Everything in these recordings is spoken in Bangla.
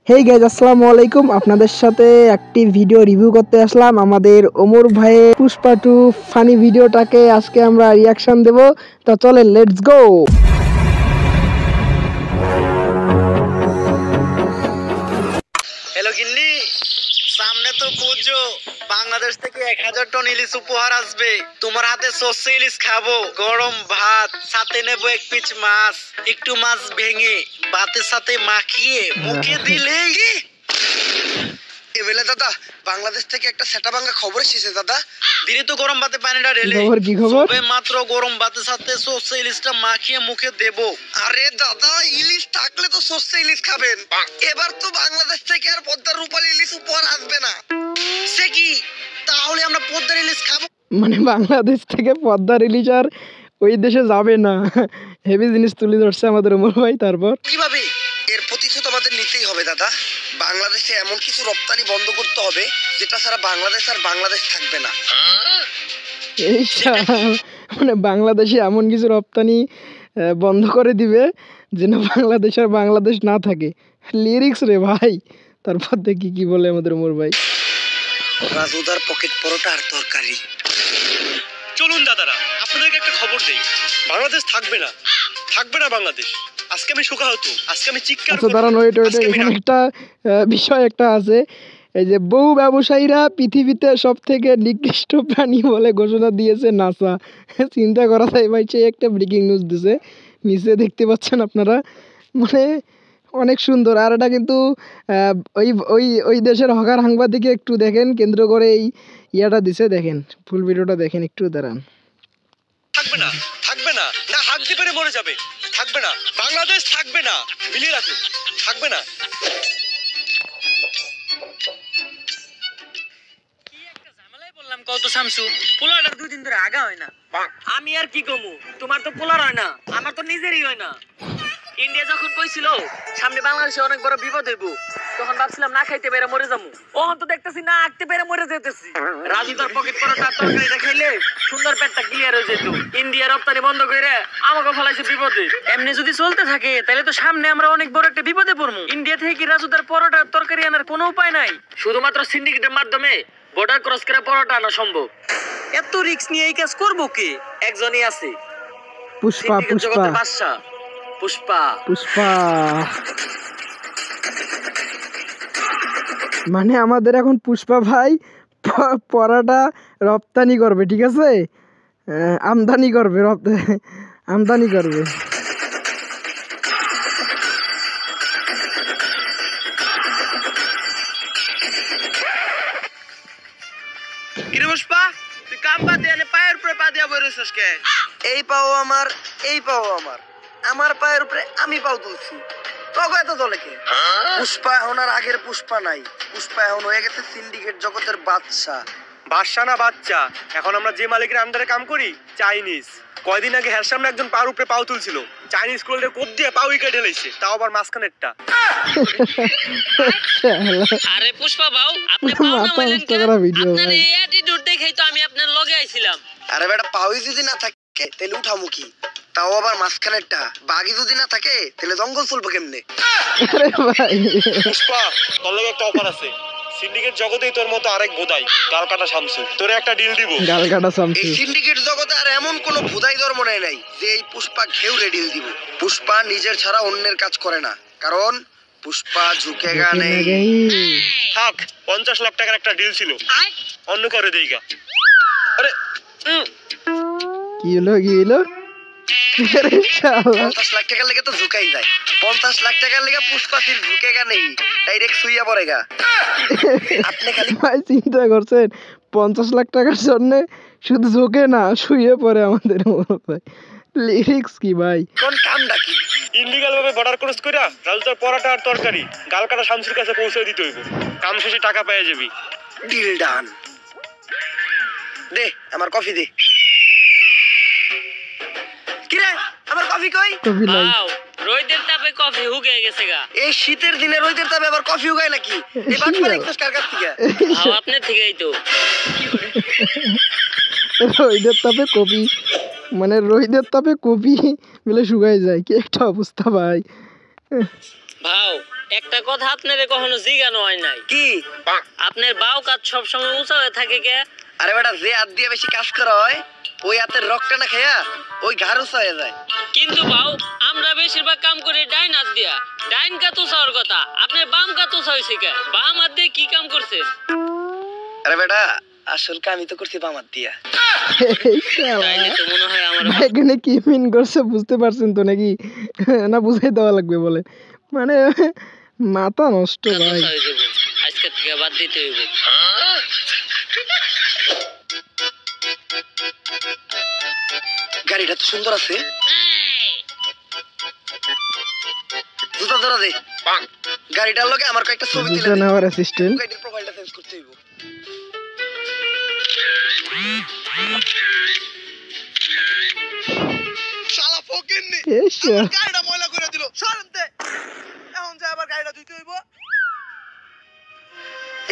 হেই গাইজ, আসসালামু আলাইকুম। আপনাদের সাথে একটি ভিডিও রিভিউ করতে আসলাম। আমাদের ওমর ভাইয়ের পুষ্পা 2 ফানি ভিডিওটাকে আজকে আমরা রিয়াকশন দেব। তো চলেন, লেটস গো। হ্যালো গিন্নি, সামনে তো পুজো। বাংলাদেশ থেকে 1000 টন ইলিশ উপহার আসবে। তোমার হাতে সর্ষে ইলিশ খাবো, গরম ভাত, সাথে নেবো এক পিস মাছ। একটু মাছ ভেঙে ভাতের সাথে মাখিয়ে মুখে দিলেই এবেলে দাদা বাংলাদেশ থেকে একটা সেটা ভাঙা খবর এসেছে দাদা। দিনে তো গরম ভাতে পানিটা ঢেলে কি খবর? সবে মাত্র গরম ভাতের সাথে সর্ষে ইলিশটা মাখিয়ে মুখে দেব। আরে দাদা, ইলিশ থাকলে তো সর্ষে ইলিশ খাবেন। এবার তো বাংলাদেশ থেকে আর পদ্মার রূপালী ইলিশ উপহার আসবে না। সে কি, তাহলে আমরা পদ্মার ইলিশ খাবো? মানে বাংলাদেশ থেকে পদ্মার ইলিশ আর ওই দেশে যাবে না। হেভি জিনিস তুলে ধরছে আমাদের ওমর ভাই। তারপর কিভাবে? এর প্রতিশোধ আমাদের নিতেই হবে দাদা। বাংলাদেশে এমন কিছু রপ্তানি বন্ধ করতে হবে যেটা ছাড়া বাংলাদেশ আর বাংলাদেশ থাকবে না। এই মানে বাংলাদেশে এমন কিছু রপ্তানি বন্ধ করে দিবে যেন বাংলাদেশ আর বাংলাদেশ না থাকে। লিরিক্স রে ভাই। তারপর দেখি কি বলে আমাদের ওমর ভাই। রাজুদার পকেট পরোটা আর তরকারি। চলুন দাদারা, আপনাদেরকে একটা খবর দেই। বাংলাদেশ থাকবে না, থাকবে না বাংলাদেশ। আজকে আমি শোকাহত, আজকে আমি চিৎকার আচ্ছা দাঁড়ান, ওইটা এখানে একটা বিষয় একটা আছে। এই যে বউ ব্যবসায়ীরা পৃথিবীতে সব থেকে নিকৃষ্ট প্রাণী বলে ঘোষণা দিয়েছে নাসা। চিন্তা করা যায় ভাই, সে একটা ব্রেকিং নিউজ দিছে। নিচে দেখতে পাচ্ছেন আপনারা, মানে অনেক সুন্দর। আর এটা কিন্তু ওই ওই ওই দেশের হকার সাংবাদিকে একটু দেখেন, কেন্দ্র করে এই ইয়াটা দিছে। দেখেন ফুল ভিডিওটা দেখেন, একটু দাঁড়ান। থাকবে না, থাকবে না, না হাত দিয়ে পেরে মরে যাবে। থাকবে না, বাংলাদেশ থাকবে না, মিলিয়ে রাখুন, থাকবে না। কি একটা ঝামেলায় বললাম কত শামসু, পোলাটার 2 দিন ধরে আগা হয় না। আমি আর কি কমু, তোমার তো পোলার হয় না, আমার তো নিজেরই হয় না। ইন্ডিয়া যখন কইছিল সামনে বাংলাদেশে অনেক বড় বিপদ হইব, তখন ভাবছিলাম না খাইতে পেরে মরে যাবো। ওহন তো দেখতেছি না আঁকতে পেরে মরে যেতেছি। রাজু তার পকেট পরোটা তরকারিটা খাইলে সুন্দর পেটটা ক্লিয়ার হয়ে যেত। ইন্ডিয়া রপ্তানি বন্ধ করে আমাকে ফলাইছে বিপদে। এমনি যদি চলতে থাকে তাহলে তো সামনে আমরা অনেক বড় একটা বিপদে পড়বো। ইন্ডিয়া থেকে কি রাজু তার পরোটা তরকারি আনার কোনো উপায় নাই? শুধুমাত্র সিন্ডিকেটের মাধ্যমে বর্ডার ক্রস করে পরোটা আনা সম্ভব। এত রিস্ক নিয়ে এই কাজ করবো কে? একজনই আছে, পুষ্পা। পুষ্পা বাদশা, পুষ্পা। পুষ্পা মানে আমাদের এখন পুষ্পা ভাই পরাটা রপ্তানি করবে, ঠিক আছে? আমদানি করবে, আমদানি করবে। কিরে পুষ্পা, তুই কাম বাদ দিয়ে পায়ের উপরে পা দিয়া বইরেছিস কে? এই পাও আমার, এই পাও আমার, আমার পায়ের উপরে আমি পাও তুলছি। তোকে এত দলে কে? পুষ্পা এখন আর আগের পুষ্পা নাই। পুষ্পা এখন হয়ে গেছে সিন্ডিকেট জগতের বাদশা। বাদশা না বাচ্চা, এখন আমরা যে মালিকের আন্ডারে কাম করি, চাইনিজ। কয়দিন আগে হের সামনে একজন পার উপরে পাও তুলছিল, চাইনিজ কোল্ডে কোপ দিয়ে পাও উইকেটে ঢেলেছে, তাও আবার মাঝখানেরটা। আরে পুষ্পা বাউ, আপনি পাও না বলেন কেন? আপনার এই অ্যাটিটিউড দেখেই তো আমি আপনার লগে আইছিলাম। আরে বেটা, পাওই যদি না থাকে তাহলে উঠামু কি? তাও আবার মাঝখানেরটা। বাঘি যদি না থাকে তাহলে জঙ্গল চলবে কেমনে? পুষ্পা, তোর লগে একটা অফার আছে। সিন্ডিকেট জগতেই তোর মতো আরেক বোধাই, গালকাটা শামসু, তোরে একটা ডিল দিব। গালকাটা শামসু। এই সিন্ডিকেট জগতে আর এমন কোন ভুদাই ধর্ম নাই যে এই পুষ্পা ঘেউরে ডিল দিব। পুষ্পা নিজের ছাড়া অন্যের কাজ করে না, কারণ পুষ্পা ঝুঁকেগা নেই। থাক, 50 লাখ টাকার একটা ডিল ছিল, অন্য করে দেইগা। আরে কি হলো? 50 লাখ টাকার লেগে তো ঝুঁকাই যায়। 50 লাখ টাকার লেগে পুষ্পা সির ঝুঁকেগা নেই, ডাইরেক্ট শুইয়া পড়েগা। আপনি খালি ভাই চিন্তা করছেন, 50 লাখ টাকার জন্য শুধু ঝোঁকে না, শুয়ে পড়ে আমাদের ভাই। লিরিক্স কি ভাই? কোন কামটা কি? ইল্লিগাল ভাবে বর্ডার ক্রস কইরা রাজুদার পরাটা আর তরকারি গালকাটা শামসুর কাছে পৌঁছে দিতে হইব। কাম শেষে টাকা পেয়ে যাবি। Deal done. দে আমার কফি দে। কিরে, আমার কফি কই? কফি নাই। বাউ, রোদের তাপে কফি হুগে গেছে গা। এই শীতের দিনে রোদের তাপে আবার কফি উগায় নাকি? এই বাটপারে একটু কার কাছ থেকে? বাউ, আপনার থেকেই তো। রোদের তাপে কফি, মানে রোদের তাপে কফি মিলে শুকাই যায়, কি একটা অবস্থা ভাই। ভাও একটা কথা আপনারে কখনো জিজ্ঞানো হয় নাই, কি? আপনার বাউ কাজ সবসময় উঁচা হয়ে থাকে কে? আরে বেটা, যে হাত দিয়ে বেশি কাজ করা হয় ওই হাতের রক্তটা না খেয়া ওই ঘাড় উঁচা হয়ে যায়। কিন্তু বাউ আমরা বেশিরভাগ কাম করি ডাইন হাত দিয়া, ডাইন কাত উঁচা হওয়ার কথা, আপনার বাম কাত উঁচা হয়েছে কে? বাম হাত দিয়ে কি কাম করছে? আরে বেটা, আসল কামই তো করছি বাম হাত দিয়া। এই শালা। তাইলে তো মনে হয় আমার ভাই এখানে কি মিন করছে বুঝতে পারছেন তো নাকি? না বুঝাই দেওয়া লাগবে বলে, মানে মাথা নষ্ট কাত ভাই। উঁচা হয়ে যাবো, আজকের থেকে বাদ দিতে হইব। গাড়িটা তো সুন্দর আছে। জুতা ধরা দে। গাড়িটার লগে আমার কয়েকটা ছবি তুলে জুতা দে। নেওয়ার অ্যাসিস্ট্যান্ট। গাড়ির প্রোফাইলটা চেঞ্জ করতে হইব। শালা ফকিন্নি, এই শালা। আমার গাড়িটা ময়লা করে দিল। সরতে এখন যা আবার গাড়িটা ধুইতে হইব।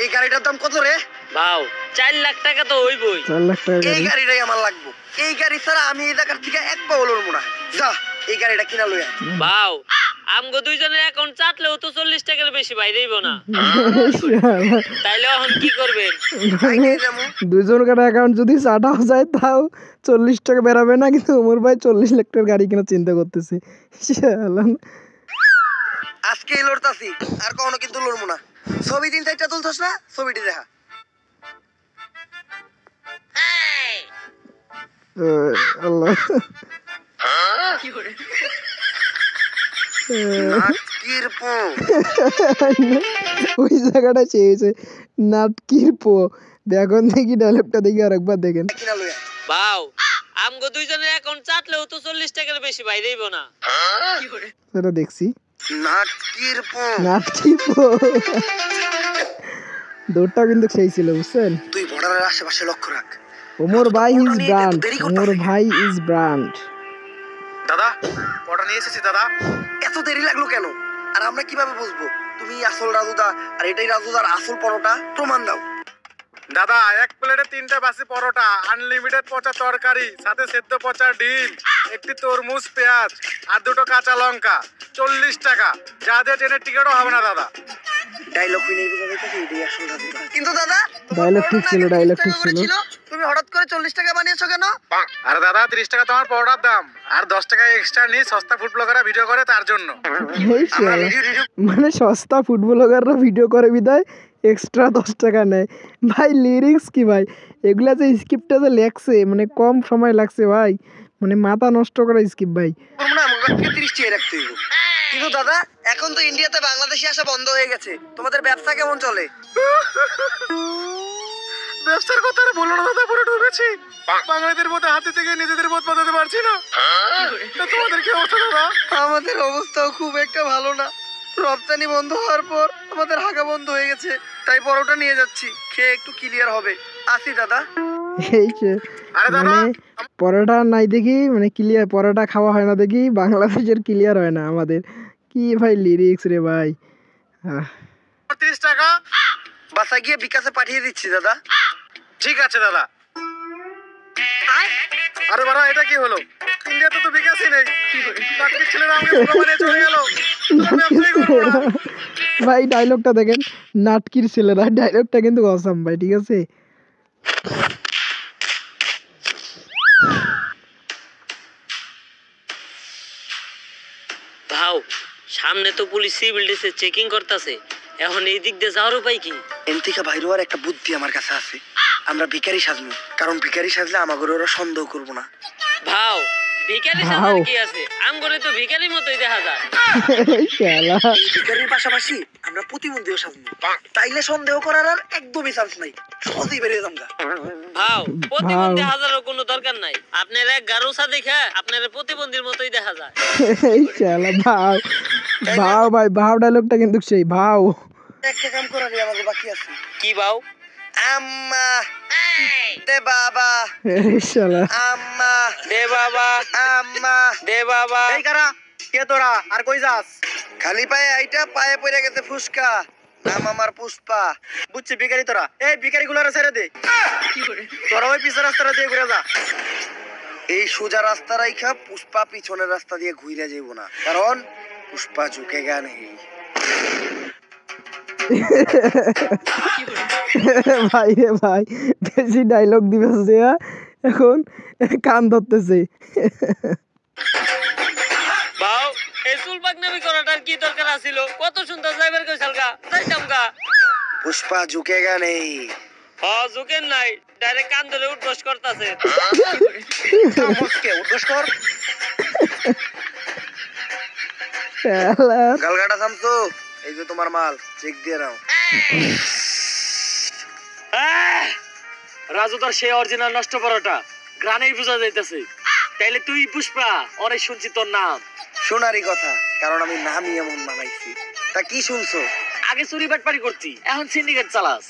এই গাড়িটার দাম কত রে? বাউ 4 লাখ টাকা তো হইবই। 4 লাখ টাকা এই গাড়ি। গাড়িটাই আমার লাগবে। এই গাড়ি ছাড়া আমি এই জায়গার থেকে এক পাও লড়বো না। যা এই গাড়িটা কিনা লইয়া। বাউ আমগো দুইজনের অ্যাকাউন্ট চাটলেও তো 40 টাকার বেশি বাইরেইব না, এই শালা। তাইলে এখন কি করবেন? মানে দুজনকার অ্যাকাউন্ট যদি চাটাও যায় তাও 40 টাকা বেরাবে না, কিন্তু ওমর ভাই 40 লাখ টাকার গাড়ি কেনার চিন্তা করতেছে। শালা। আজকে লড়তাছি, আর কখনো কিন্তু লড়বো না। ছবি 3-4টা তুলছস না, ছবিটি দেখা। আল্লাহ। নাটকির পো। ওই জায়গাটা চেয়েছে নাটকির পো। এখন দেখি ডায়লগটা দেখি আরেকবার দেখেন। কিনা লইয়া। বাউ আমগো দুইজনের অ্যাকাউন্ট চাটলেও তো 40 টাকার বেশি বাইরেইব না। সেটা দেখছি। নাটকির পো। নাটকির পো। দৌড়টা কিন্তু সেই ছিল বুঝছেন। তুই বর্ডারের আশেপাশে লক্ষ্য রাখ। ওমর ভাই ইজ নিয়ে ব্র্যান্ড। দেরি ওমর করতাছে। ভাই ইজ ব্র্যান্ড। দাদা অর্ডার নিয়ে এসেছি দাদা। এত দেরি লাগলো কেন? আর আমরা কিভাবে বুঝবো তুমি আসল রাজুদা আর এটাই রাজুদার আসল পরোটা? প্রমাণ দাও। দাদা এক প্লেটে 3টা বাসি পরোটা, আনলিমিটেড পচা তরকারি, সাথে সেদ্ধ পচা ডিম, একটি তরমুজ, পেঁয়াজ আর 2টো কাঁচা লঙ্কা, 40 টাকা। যা দিয়ে ট্রেনের টিকিটও হবে না দাদা। ডায়লগ শুনে বুঝা যাইতেছে এটাই আসল রাজুদা। কিন্তু দাদা তোমার Dialogue ঠিক পরোটা ছিল, আগে dialogue 30 টাকা ঠিক করে ছিল। তুমি হঠাৎ করে 40 টাকা বানিয়েছো কেন? আরে দাদা 30 টাকা তোমার পরোটার দাম, আর 10 টাকা এক্সট্রা নিয়ে সস্তা ফুড ব্লগাররা ভিডিও করে তার জন্য। এই আমরা শালা। ভিডিও মানে সস্তা ফুটবলাররা ভিডিও করে বিদায় এক্সট্রা 10 টাকা নেয়। ভাই লিরিক্স কি ভাই, এগুলা যে স্ক্রিপ্টটা যে লেখছে মানে কম সময় লাগছে ভাই, মানে মাথা নষ্ট করা স্ক্রিপ্ট ভাই। করবো না, আমার কাছ থেকে 30 টাকা রাখতে হইব। কিন্তু দাদা এখন তো ইন্ডিয়াতে বাংলাদেশি আসা বন্ধ হয়ে গেছে, তোমাদের ব্যবসা কেমন চলে? ব্যবসার কথা আর বলো না দাদা, পুরো ঢুকেছি। বাঙালিদের মধ্যে হাতে থেকে নিজেদের মত বাঁধাতে পারছি না। তা তোমাদের কি অবস্থা দাদা? আমাদের অবস্থাও খুব একটা ভালো না। রপ্তানি বন্ধ হওয়ার পর আমাদের হাঁকা বন্ধ হয়ে গেছে, তাই পরোটা নিয়ে যাচ্ছি, খেয়ে একটু ক্লিয়ার হবে। আসি দাদা। এই যে আরে দাদা মানে পরোটা নাই দেখি, মানে ক্লিয়ার পরোটা খাওয়া হয় না দেখি বাংলাদেশের ক্লিয়ার হয় না আমাদের। কি ভাই লিরিক্স রে ভাই। আহ, 30 টাকা। বাসা গিয়ে বিকাশে পাঠিয়ে দিচ্ছি দাদা। ঠিক আছে দাদা। আরে বাড়া এটা কি হলো? ইন্ডিয়াতে তো বিকাশই নেই। বাকি ছেলেরা আমাকে বোকা বানিয়ে চলে গেল। তোর ব্যবসাই করবো না। ভাই ডায়লগটা দেখেন, নাটকির ছেলেরা, ডায়লগটা কিন্তু অসাম ভাই, ঠিক আছে। ভাও সামনে তো পুলিশ সিভিল ডিসে চেকিং করতেছে, এখন এই দিক দিয়ে যাওয়ার উপায় কি? এনথেকে বাইরে হওয়ার একটা বুদ্ধি আমার কাছে আছে। আমরা ভিখারি সাজবো, কারণ ভিখারি সাজলে আমাকে ওরা সন্দেহ করবো না। ভাও ভিখারি ভাও। সাজার কি আছে, আমগরে তো ভিখারি মতোই দেখা যায়। এই শালা। এই ভিখারির পাশাপাশি আমরা প্রতিবন্ধীও সাজবো, তাইলে সন্দেহ করার আর একদমই চান্স নাই, সহজেই বেরিয়ে যাবো। ভাও প্রতিবন্ধী হাজারও কোনো দরকার নাই, আপনার এক গারোসা দেখে আপনার প্রতিবন্ধীর মতোই দেখা যায়। এই শালা ভাও। ভাও ভাই, ভাও ডায়লগটা কিন্তু সেই ভাও। একটা কাম করারই আমাকে বাকি আছে। কি ভাও? আম্মা দে বাবা, এই শালা। আম্মা দে বাবা, আম্মা। দে বাবা। এই কারা? কে তোরা? আর কই যাস? খালি পায়ে আইটা পায়ে পড়ে গেছে ফুসকা। নাম আমার পুষ্পা। বুঝছি ভিখারি তোরা। এই ভিখারি গুলারে ছেড়ে দে। তোরা ওই পিছের রাস্তাটা দিয়ে ঘুরে যা। এই সোজা রাস্তা রাইখা পুষ্পা পিছনের রাস্তা দিয়ে ঘুরে যাইব না, কারণ পুষ্পা ঝুঁকে গা নেই। ভাই রে ভাই, বেশি ডায়লগ দিবে যে এখন কান ধরতেছে। বাউ এই চুল পাকনামি করাটার কি দরকার আছিল? কত সুন্দর যাইবার কইছাল গা, যাইতাম গা। পুষ্পা ঝুঁকেগা নেই। ঝুকেন নাই, ডাইরেক্ট কান ধরে উঠবস করতাছে। থামসকে উদ্দেশ্য কর। শালা, গালগাটা থামছো, এই যে তোমার মাল, চেক দিয়ে নাও। রাজু তার সেই অরিজিনাল নষ্ট পরোটা গ্রানেই বুঝা যাইতেছে। তাইলে তুই পুষ্পা, অনেক শুনছি তোর নাম। শোনারই কথা, কারণ আমি নামই এমন বানাইছি। তা কি শুনছো? আগে চুরি বাটপারি করতি, এখন সিন্ডিকেট চালাস।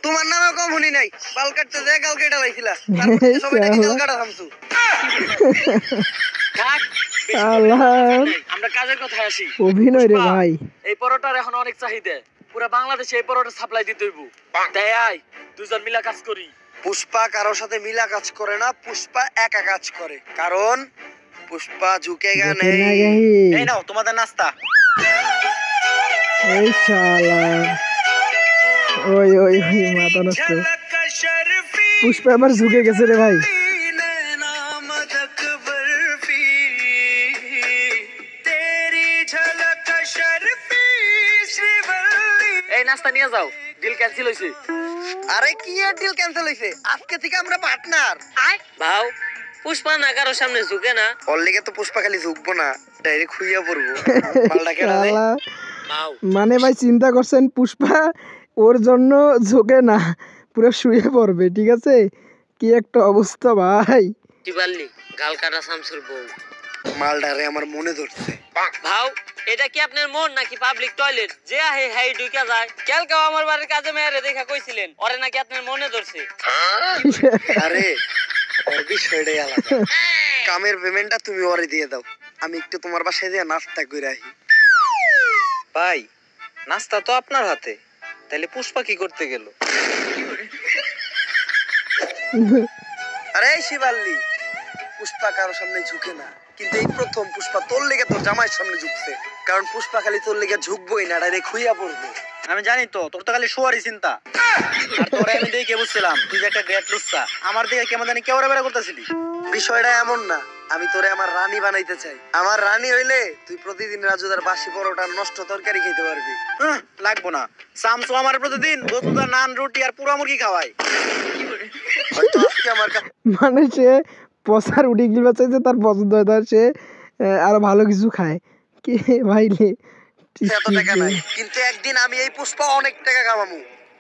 তোমার নামে কম শুনি নাই, বাল কাটতে যায় গাল কেটে লাইছিলা, সবাই নাকি গাল কাটা থামছো। থাক, বেশি শালা, নাই, আমরা কাজের কথায় আসি। অভিনয় রে পুষ্পা, ভাই। এই পরোটার এখন অনেক চাহিদা, পুরো বাংলাদেশে এই পরোটা সাপ্লাই দিতে হইব। তাই আয় দুজন মিলা কাজ করি। পুষ্পা কারোর সাথে মিলা কাজ করে না, পুষ্পা একা কাজ করে, কারণ পুষ্পা ঝুঁকেগা ঝুঁকে না নেই। গাহি। এই নাও তোমাদের নাস্তা। এই শালা, ওই ওই ওই মাথা নষ্ট। পুষ্পা আবার ঝুঁকে গেছে রে ভাই। এই নাস্তা নিয়ে যাও, ডিল ক্যান্সেল হইছে। আরে কি এর ডিল ক্যান্সেল হইছে? আজকে থেকে আমরা পার্টনার। ভাও পুষ্পা না কারো সামনে ঝুঁকে না। ওর লেগে তো পুষ্পা খালি ঝুঁকবো না, ডাইরেক্ট খুইয়া পড়বো। মালটা কেনা রে? শালা, ভাও মানে ভাই চিন্তা করছেন পুষ্পা ওর জন্য ঝোঁকে না, পুরো শুয়ে পড়বে। ঠিক আছে, কি একটা অবস্থা ভাই। কি বললি? গাল কাটা শামসুর বউ। মালটারে আমার মনে ধরছে। ভাও এটা কি আপনার মন নাকি পাবলিক টয়লেট? যে আহে হাই ঢুকা যায়। কালকেও আমার বাড়ির কাজে মেয়েরে দেখা কইছিলেন, ওরে নাকি আপনার মনে ধরছে। আরে ওর বিষয়টাই আলাদা। কামের পেমেন্টটা তুমি ওরে দিয়ে দাও, আমি একটু তোমার বাসায় দিয়ে নাস্তা করে আসি। ভাই নাস্তা তো আপনার হাতে, তাহলে পুষ্পা কি করতে গেল? আরে শিবাল্লি, পুষ্পা কারোর সামনে ঝুঁকে না, কিন্তু এই প্রথম পুষ্পা তোর লেগে তোর জামাইয়ের সামনে ঝুঁকছে। কারণ পুষ্পা খালি তোর লেগে ঝুঁকবোই না, ডাইরেক্ট খুইয়া পড়বে। আমি জানি তো, তোর তো খালি শোয়ারই চিন্তা। আর তোরে আমি দেখে বুঝছিলাম তুই যে একটা গ্রেট লুচ্চা। আমার দিকে কেমন জানি কেওড়া বেড়া করতেছিলি। বিষয়টা এমন না, আমি তোরে আমার রানী বানাইতে চাই। আমার রানী হইলে তুই প্রতিদিন রাজুদার বাসি পরোটা নষ্ট তরকারি খেতে পারবি। লাগবো না, সামসু আমার প্রতিদিন দুধ নান রুটি আর পুরা মুরগি খাওয়াই। হয়তো আজকে আমার কাছে মানে সে পচার উঠে গিয়ে চাইছে, তার পছন্দ হয়, তার সে আরো ভালো কিছু খায়। কি ভাই রে, এত টাকা নাই, কিন্তু একদিন আমি এই পুষ্পা অনেক টাকা কামামু।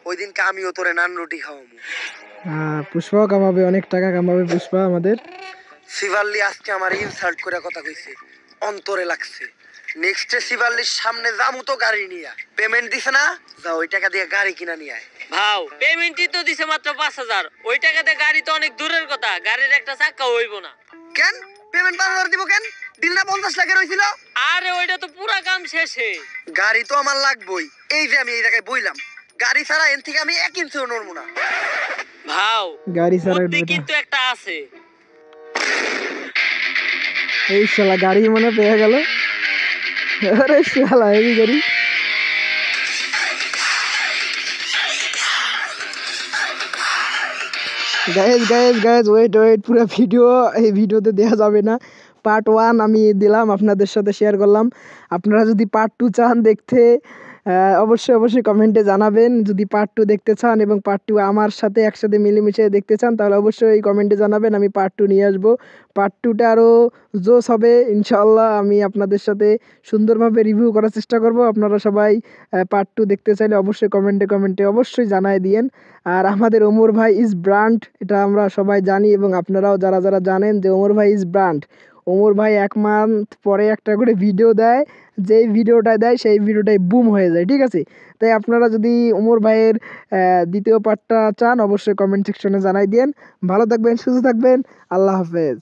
ওই দিনকে আমিও তোরে নান রুটি খাওয়ামু। হ্যাঁ, পুষ্পাও কামাবে, অনেক টাকা কামাবে পুষ্পা আমাদের। শিবাল্লি আজকে আমার ইনসাল্ট করে কথা কইছে, অন্তরে লাগছে। নেক্সটে শিবাল্লির সামনে যামু তো গাড়ি নিয়া। পেমেন্ট দিছে না, যা ওই টাকা দিয়ে গাড়ি কিনা নিয়ে আয়। ভাও পেমেন্টই তো দিছে মাত্র 5,000। ওই টাকাতে গাড়ি তো অনেক দূরের কথা, গাড়ির একটা চাকা হইব না। কেন পেমেন্ট 5,000 দিব কেন? দিল না 50 লাখের হইছিল? আরে ওইটা তো পুরা কাম শেষে। গাড়ি তো আমার লাগবই, এই যে আমি এই জায়গায় বইলাম। গাড়ি ছাড়া এন থেকে আমি 1 ইঞ্চিও নড়বো না। ভাও গাড়ি ছাড়া বুদ্ধি উঠবে না। কিন্তু একটা আছে। এই শালা গাড়ি মনে পেয়ে গেল। আরে শালা এই গাড়ি। গাইজ ওয়েট পুরো ভিডিও এই ভিডিওতে দেওয়া যাবে না। পার্ট 1 আমি দিলাম, আপনাদের সাথে শেয়ার করলাম। আপনারা যদি পার্ট 2 চান দেখতে, অবশ্যই কমেন্টে জানাবেন। যদি পার্ট 2 দেখতে চান এবং পার্ট 2 আমার সাথে একসাথে মিলেমিশে দেখতে চান, তাহলে অবশ্যই কমেন্টে জানাবেন, আমি পার্ট 2 নিয়ে আসবো। পার্ট 2টা আরও জোশ হবে ইনশাআল্লাহ। আমি আপনাদের সাথে সুন্দরভাবে রিভিউ করার চেষ্টা করব। আপনারা সবাই পার্ট 2 দেখতে চাইলে অবশ্যই কমেন্টে অবশ্যই জানায় দিয়েন। আর আমাদের ওমর ভাই ইজ ব্র্যান্ড, এটা আমরা সবাই জানি এবং আপনারাও যারা জানেন যে ওমর ভাই ইজ ব্র্যান্ড। ওমর ভাই 1 মান্থ পরে একটা করে ভিডিও দেয়, যেই ভিডিওটা দেয় সেই ভিডিওটাই বুম হয়ে যায়। ঠিক আছে, তাই আপনারা যদি ওমর ভাইয়ের দ্বিতীয় পার্টটা চান, অবশ্যই কমেন্ট সেকশনে জানাই দিন। ভালো থাকবেন, সুস্থ থাকবেন, আল্লাহ হাফেজ।